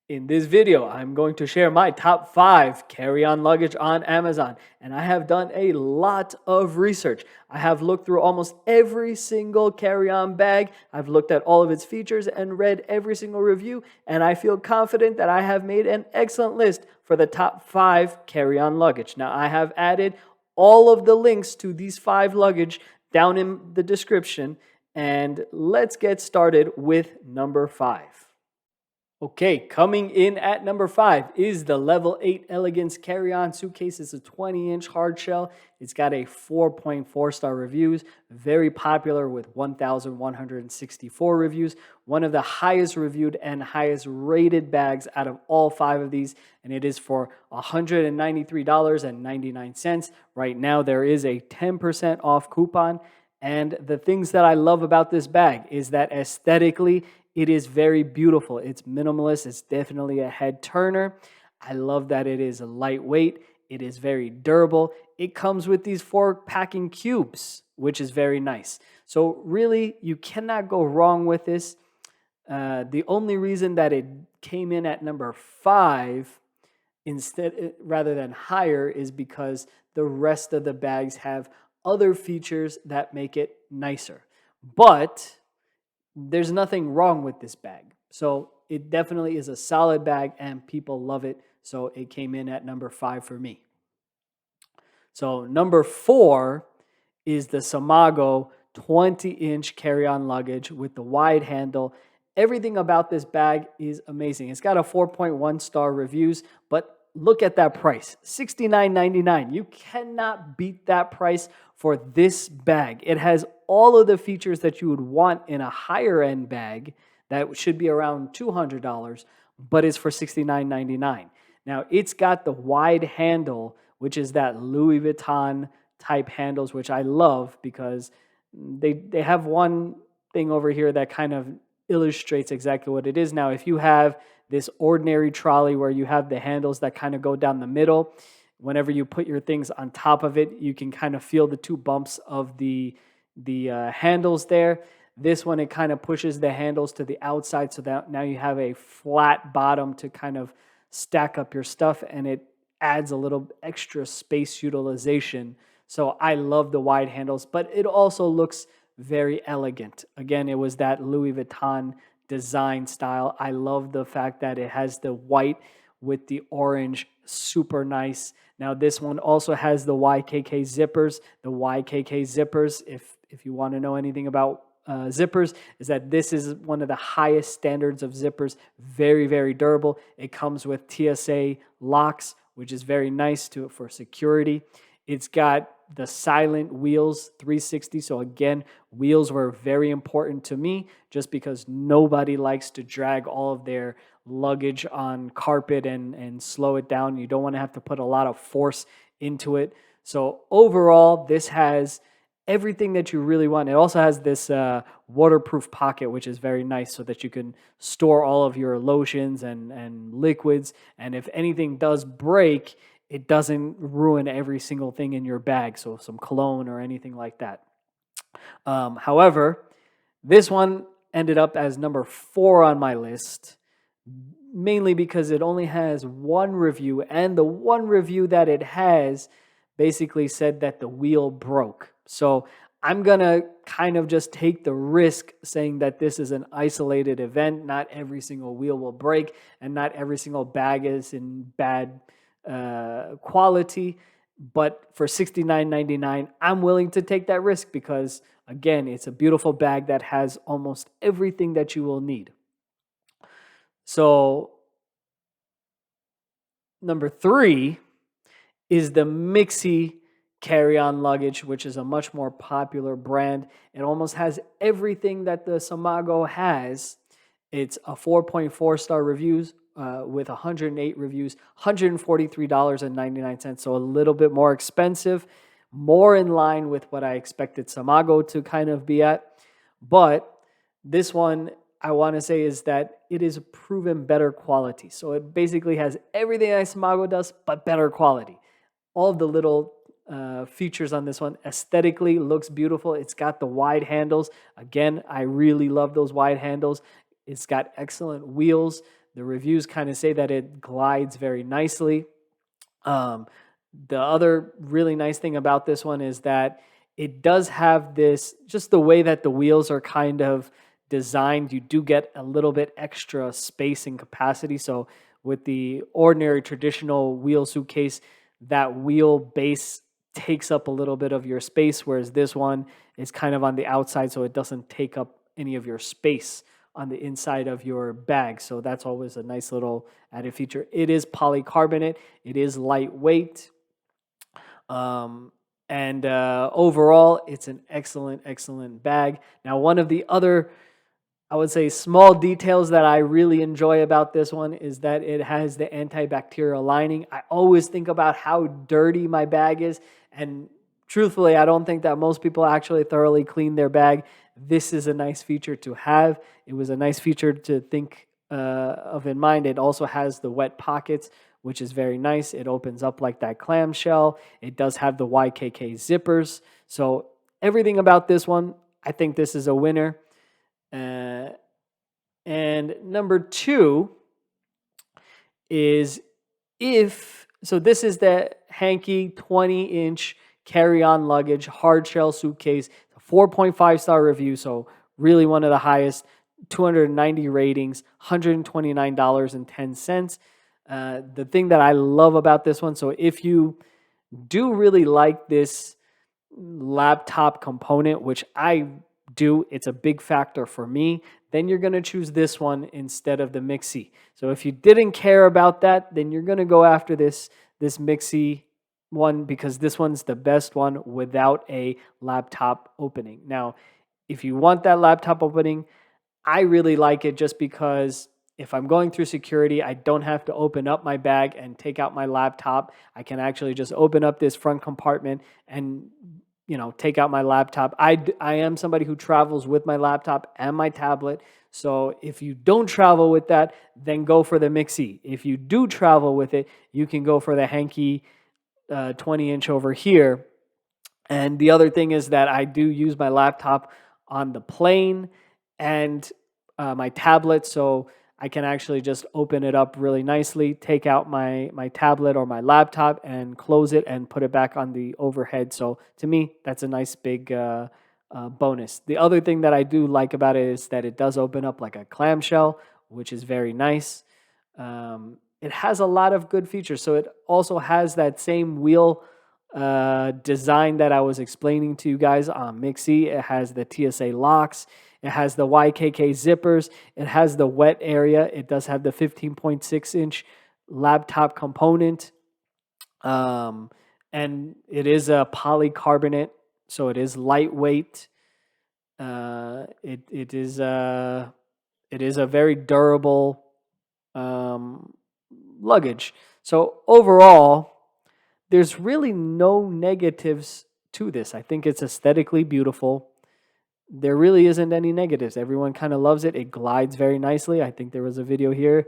In this video, I'm going to share my top 5 carry-on luggage on Amazon, and I have done a lot of research. I have looked through almost every single carry-on bag. I've looked at all of its features and read every single review, and I feel confident that I have made an excellent list for the top 5 carry-on luggage. Now, I have added all of the links to these 5 luggage down in the description, and let's get started with number 5. Okay, coming in at number 5 is the Level 8 Elegance Carry-On Suitcase. It's a 20-inch hard shell. It's got a 4.4 star reviews, very popular with 1,164 reviews. One of the highest reviewed and highest rated bags out of all 5 of these, and it is for $193.99. Right now, there is a 10% off coupon. And the things that I love about this bag is that aesthetically, it is very beautiful. It's minimalist. It's definitely a head turner. I love that it is lightweight. It is very durable. It comes with these 4 packing cubes, which is very nice. So really, you cannot go wrong with this. The only reason that it came in at number 5 rather than higher is because the rest of the bags have other features that make it nicer. But there's nothing wrong with this bag. So it definitely is a solid bag and people love it. So it came in at number 5 for me. So number 4 is the Samago 20-inch carry-on luggage with the wide handle. Everything about this bag is amazing. It's got a 4.1 star reviews, but look at that price, $69.99. You cannot beat that price for this bag. It has all of the features that you would want in a higher end bag that should be around $200, but it's for $69.99. Now, it's got the wide handle, which is that Louis Vuitton type handles, which I love because they have one thing over here that kind of illustrates exactly what it is. Now, if you have this ordinary trolley where you have the handles that kind of go down the middle, whenever you put your things on top of it, you can kind of feel the 2 bumps of the handles there. This one, it kind of pushes the handles to the outside so that now you have a flat bottom to kind of stack up your stuff, and it adds a little extra space utilization. So I love the wide handles, but it also looks very elegant. Again, it was that Louis Vuitton design style. I love the fact that it has the white with the orange, super nice. Now this one also has the YKK zippers. The YKK zippers, if you want to know anything about zippers, is that this is one of the highest standards of zippers. Very, very durable. It comes with TSA locks, which is very nice for security. It's got the silent wheels, 360. So again, wheels were very important to me just because nobody likes to drag all of their luggage on carpet and slow it down. You don't want to have to put a lot of force into it. So overall, this has everything that you really want. It also has this waterproof pocket, which is very nice so that you can store all of your lotions and liquids. And if anything does break, it doesn't ruin every single thing in your bag, so some cologne or anything like that. However, this one ended up as number 4 on my list, mainly because it only has 1 review, and the 1 review that it has basically said that the wheel broke. So I'm going to kind of just take the risk saying that this is an isolated event. Not every single wheel will break, and not every single bag is in bad quality, but for $69.99, I'm willing to take that risk because, again, it's a beautiful bag that has almost everything that you will need. So, number 3 is the Mixi carry-on luggage, which is a much more popular brand. It almost has everything that the Samago has. It's a 4.4 star reviews, with 108 reviews, $143.99, so a little bit more expensive, more in line with what I expected Samago to kind of be at. But this one, I want to say, is that it is proven better quality. So it basically has everything that Samago does, but better quality. All the little features on this one aesthetically looks beautiful. It's got the wide handles. Again, I really love those wide handles. It's got excellent wheels. The reviews kind of say that it glides very nicely. Um, the other really nice thing about this one is that it does have this, just the way that the wheels are kind of designed, you do get a little bit extra space and capacity. So with the ordinary traditional wheel suitcase, that wheel base takes up a little bit of your space, whereas this one is kind of on the outside, so it doesn't take up any of your space on the inside of your bag. So that's always a nice little added feature. It is polycarbonate. It is lightweight. And overall, it's an excellent, excellent bag. Now, one of the other, I would say, small details that I really enjoy about this one is that it has the antibacterial lining. I always think about how dirty my bag is, and truthfully, I don't think that most people actually thoroughly clean their bag. This is a nice feature to have. It was a nice feature to think of in mind. It also has the wet pockets, which is very nice. It opens up like that clamshell. It does have the YKK zippers. So everything about this one, I think this is a winner. And number two is this is the Hanky 20-inch carry-on luggage hard shell suitcase, 4.5-star review, so really one of the highest, 290 ratings, $129.10. The thing that I love about this one, so if you do really like this laptop component, which I do, it's a big factor for me, then you're going to choose this one instead of the Mixi. So if you didn't care about that, then you're going to go after this Mixi one, because this one's the best one without a laptop opening. Now, if you want that laptop opening, I really like it just because if I'm going through security, I don't have to open up my bag and take out my laptop. I can actually just open up this front compartment and take out my laptop. I am somebody who travels with my laptop and my tablet. So if you don't travel with that, then go for the Mixi. If you do travel with it, you can go for the Hanky 20-inch over here. And the other thing is that I do use my laptop on the plane and my tablet, so I can actually just open it up really nicely, take out my tablet or my laptop and close it and put it back on the overhead. So to me, that's a nice big bonus. The other thing that I do like about it is that it does open up like a clamshell, which is very nice. It has a lot of good features. So it also has that same wheel design that I was explaining to you guys on Mixi. It has the TSA locks. It has the YKK zippers. It has the wet area. It does have the 15.6-inch laptop component. And it is a polycarbonate, so it is lightweight. It is a very durable luggage. So overall, there's really no negatives to this. I think it's aesthetically beautiful. There really isn't any negatives. Everyone kind of loves it. It glides very nicely. I think there was a video here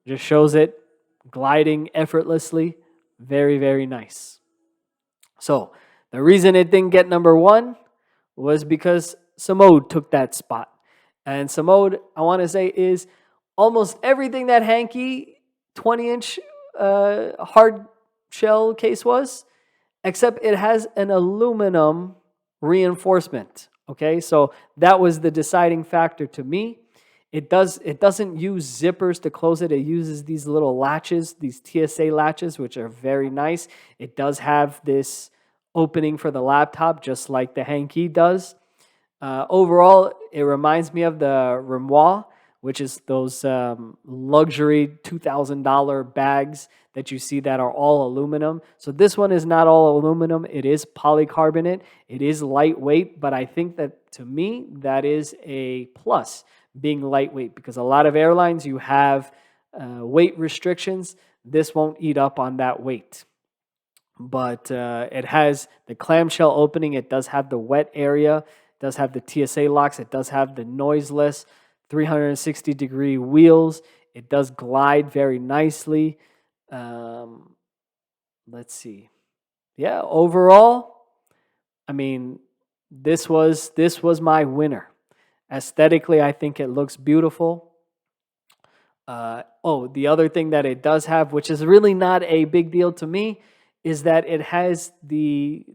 just shows it gliding effortlessly. Very, very nice. So the reason it didn't get number one was because Simode took that spot. And Simode, I want to say, is almost everything that Hanky 20-inch hard shell case was, except it has an aluminum reinforcement. Okay, so that was the deciding factor to me. It doesn't use zippers to close it. It uses these little latches, these TSA latches, which are very nice. It does have this opening for the laptop, just like the Hanky does. Overall, it reminds me of the Rimois, which is those luxury $2,000 bags that you see that are all aluminum. So this one is not all aluminum. It is polycarbonate. It is lightweight, but I think that, to me, that is a plus, being lightweight, because a lot of airlines, you have weight restrictions. This won't eat up on that weight. But it has the clamshell opening. It does have the wet area. It does have the TSA locks. It does have the noiseless 360-degree wheels. It does glide very nicely. Let's see. Yeah, overall, I mean, this was my winner. Aesthetically, I think it looks beautiful. The other thing that it does have, which is really not a big deal to me, is that it has the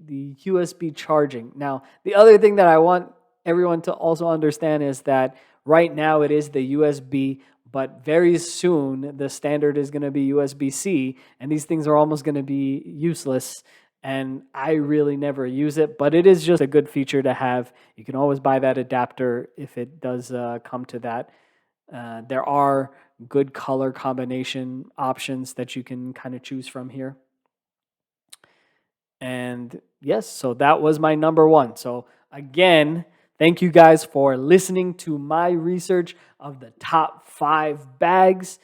USB charging. Now, the other thing that I want everyone to also understand is that right now it is the USB, but very soon the standard is going to be USB-C, and these things are almost going to be useless. And I really never use it, but it is just a good feature to have. You can always buy that adapter if it does come to that. There are good color combination options that you can kind of choose from here. And yes, so that was my number one. So again, thank you guys for listening to my research of the top 5 bags.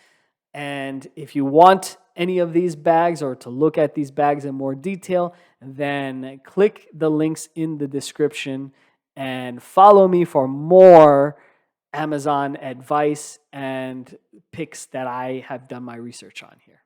And if you want any of these bags or to look at these bags in more detail, then click the links in the description and follow me for more Amazon advice and picks that I have done my research on here.